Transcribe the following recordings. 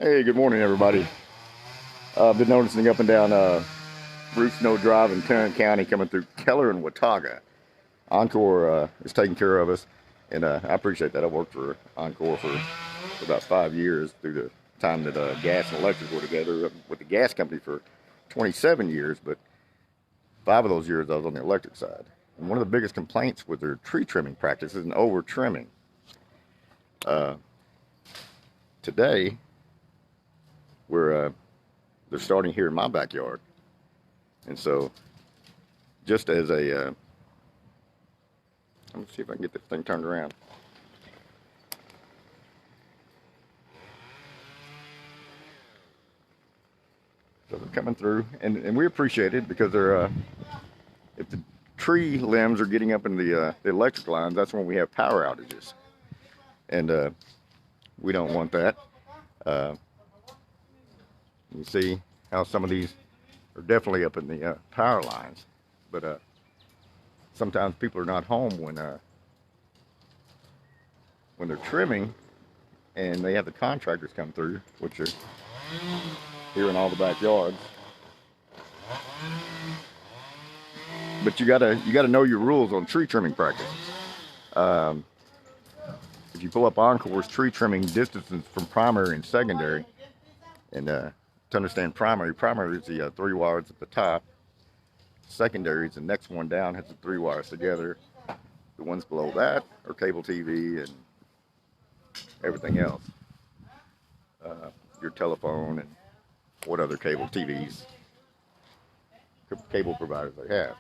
Hey, good morning, everybody. I've been noticing up and down Root Snow Drive in Tarrant County coming through Keller and Watauga. Encore is taking care of us, and I appreciate that. I worked for Encore for about 5 years through the time that gas and electric were together with the gas company for 27 years, but 5 of those years I was on the electric side. And one of the biggest complaints with their tree trimming practices and over trimming. Uh, Today, we're they're starting here in my backyard. And so, just as a, let me see if I can get this thing turned around. So they're coming through, and we appreciate it because they're, if the tree limbs are getting up in the electric lines, that's when we have power outages. And we don't want that. Uh, you see how some of these are definitely up in the power lines. But sometimes people are not home when they're trimming, and they have the contractors come through, which are here in all the backyards. But you gotta know your rules on tree trimming practices. Um, if you pull up Encore's tree trimming distances from primary and secondary, and to understand primary is the 3 wires at the top. Secondary is the next one down, has the 3 wires together. The ones below that are cable TV and everything else. Your telephone and what other cable TVs, cable providers they have.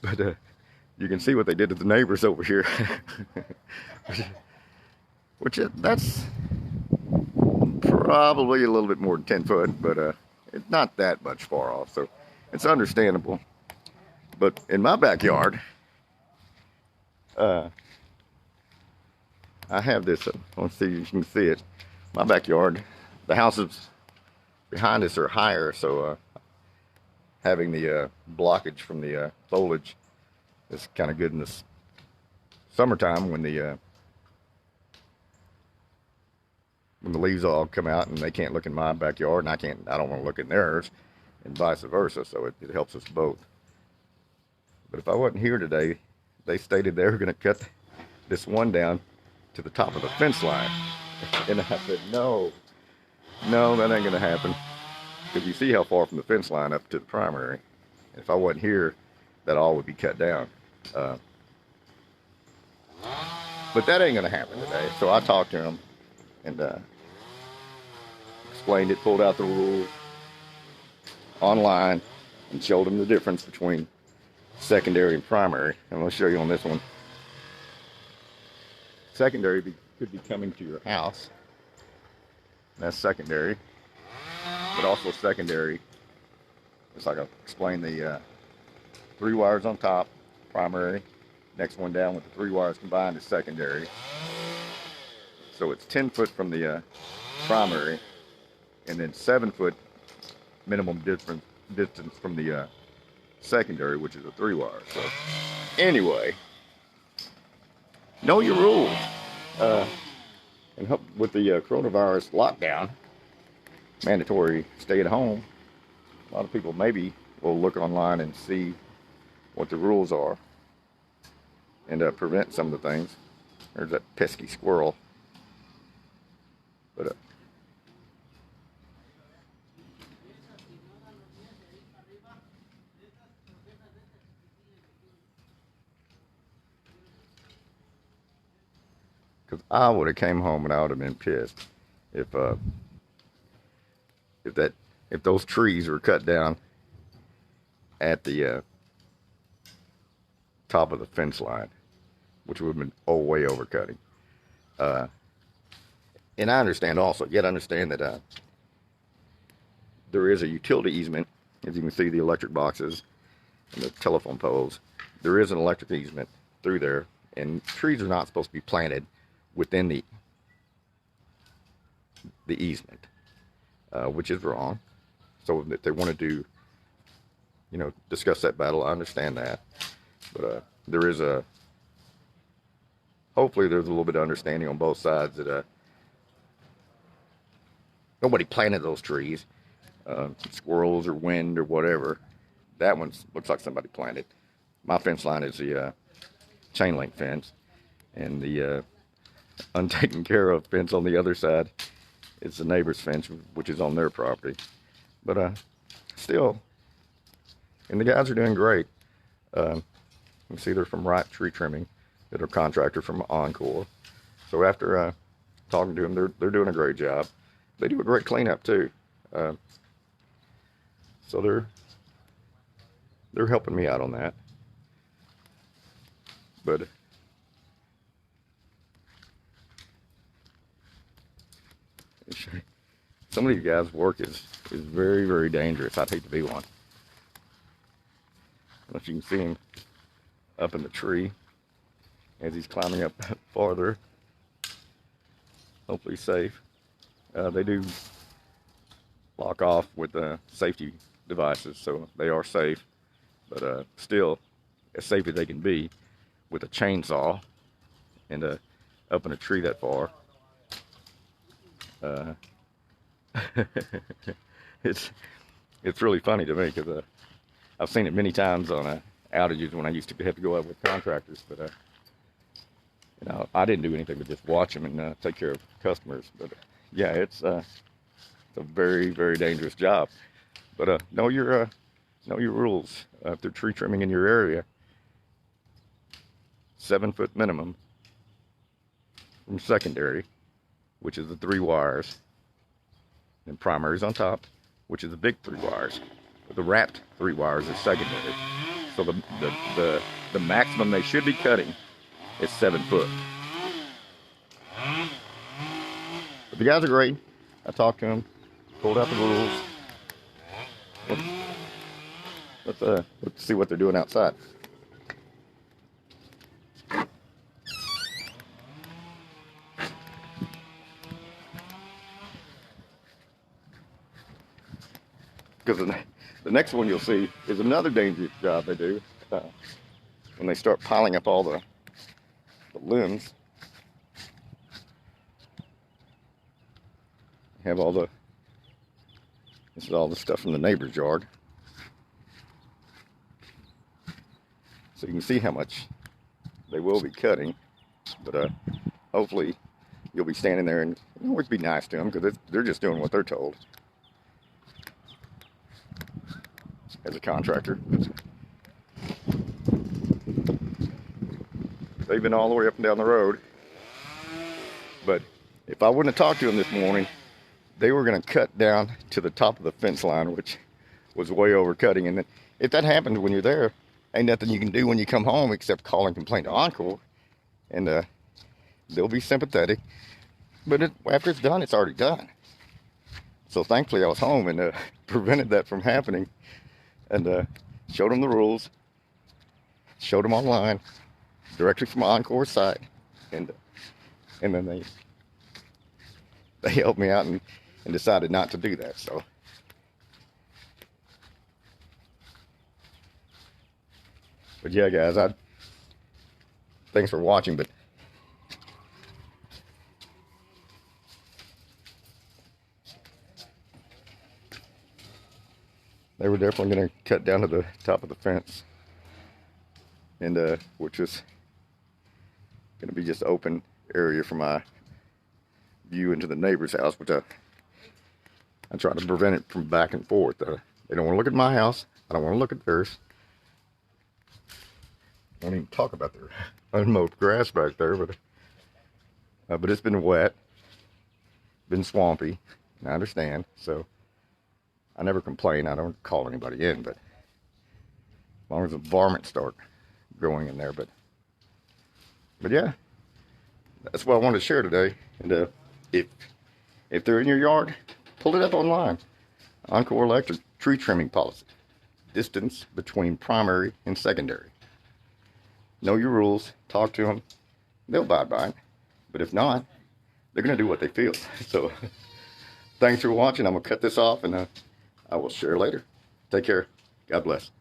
But you can see what they did to the neighbors over here. That's probably a little bit more than 10 foot, but it's not that much far off, so it's understandable. But in my backyard, I have this, let's see if you can see it. My backyard, the houses behind us are higher, so having the blockage from the foliage is kind of good in the summertime when the leaves all come out and they can't look in my backyard and I don't want to look in theirs, and vice versa, so it helps us both. But if I wasn't here today, they stated they were going to cut this one down to the top of the fence line. And I said, no, that ain't going to happen. Because you see how far from the fence line up to the primary. And if I wasn't here, that all would be cut down. But that ain't going to happen today. So I talked to him and explained it, pulled out the rules online, and showed him the difference between secondary and primary. And I'll show you on this one. Secondary could be coming to your house. That's secondary. But also secondary, just like I explained, the 3 wires on top, primary. Next one down with the 3 wires combined is secondary. So it's 10 foot from the primary, and then 7 foot minimum distance from the secondary, which is a 3 wire. So anyway, know your rules. And with the coronavirus lockdown, mandatory stay at home, a lot of people maybe will look online and see what the rules are and prevent some of the things. There's that pesky squirrel. But because I would have came home and I would have been pissed if those trees were cut down at the top of the fence line, which would have been way overcutting. And I understand also, yet understand that there is a utility easement. As you can see, the electric boxes and the telephone poles, there is an electric easement through there, and trees are not supposed to be planted within the easement, which is wrong. So if they want to discuss that battle, I understand that. But there is hopefully there's a little bit of understanding on both sides that nobody planted those trees. Squirrels or wind or whatever. That one looks like somebody planted. My fence line is the chain link fence, and the untaken care of fence on the other side is the neighbor's fence, which is on their property. But still, and the guys are doing great. You can see they're from Right Tree Trimming, that are contractor from Encore. So after talking to them, they're doing a great job. They do a great cleanup too. So they're helping me out on that. But some of these guys' work is very, very dangerous. I'd hate to be one. Unless you can see him up in the tree as he's climbing up farther. Hopefully safe. They do lock off with safety devices, so they are safe. But still, as safe as they can be with a chainsaw and up in a tree that far. It's really funny to me because I've seen it many times on outages when I used to have to go out with contractors. But you know, I didn't do anything but just watch them and take care of customers. But yeah, it's a very, very dangerous job. But know your rules. If they're tree trimming in your area, 7-foot minimum from secondary, which is the 3 wires, and primary's on top, which is the big 3 wires. The wrapped 3 wires is secondary. So the maximum they should be cutting is 7 foot. But the guys are great. I talked to them, pulled out the rules. Let's see what they're doing outside. Because the next one you'll see is another dangerous job they do. When they start piling up all the limbs, have all the, this is all the stuff from the neighbor's yard. So you can see how much they will be cutting, but hopefully you'll be standing there, and always be nice to them because they're just doing what they're told as a contractor. They've been all the way up and down the road, but if I wouldn't have talked to them this morning, they were going to cut down to the top of the fence line, which was way over cutting. And if that happens when you're there, ain't nothing you can do when you come home except call and complain to Encore, and they'll be sympathetic. But after it's done, it's already done. So thankfully I was home and prevented that from happening, and showed them the rules, showed them online directly from Encore's site, and then they helped me out and decided not to do that. So but yeah, guys, thanks for watching. But they were definitely going to cut down to the top of the fence, and which is going to be just open area for my view into the neighbor's house, which I try to prevent it from back and forth. They don't want to look at my house. I don't want to look at theirs. I won't even talk about their unmowed grass back there, but it's been wet, been swampy, and I understand. So I never complain. I don't call anybody in, but as long as the varmints start growing in there. But yeah, that's what I wanted to share today. And if they're in your yard, pull it up online. Encore Electric tree trimming policy. Distance between primary and secondary. Know your rules. Talk to them. They'll abide by it. But if not, they're going to do what they feel. So thanks for watching. I'm going to cut this off, and I will share later. Take care. God bless.